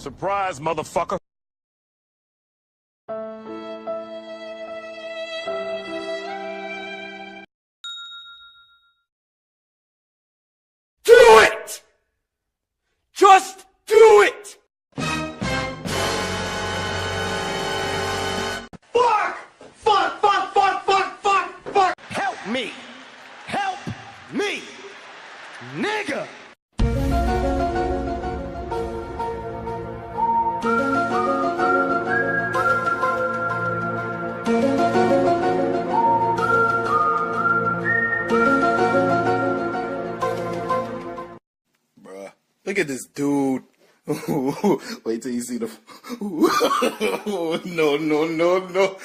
Surprise, motherfucker. Do it! Just do it! Fuck! Fuck, fuck, fuck, fuck, fuck, fuck! Help me! Help me! Nigga! Bruh, look at this dude. Wait till you see the. No, no, no, no.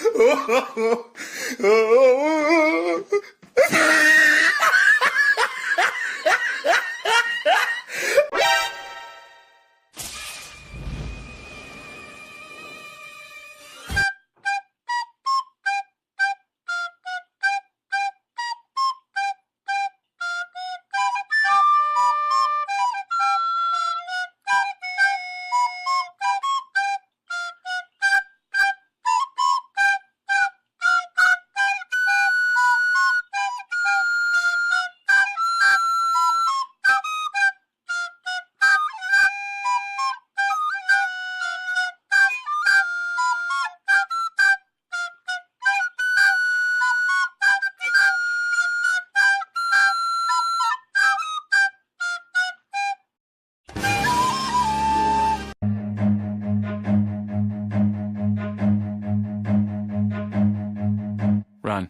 Run.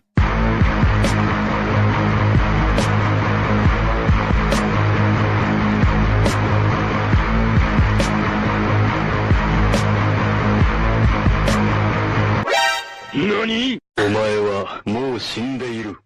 NANI?お前はもう死んでいる。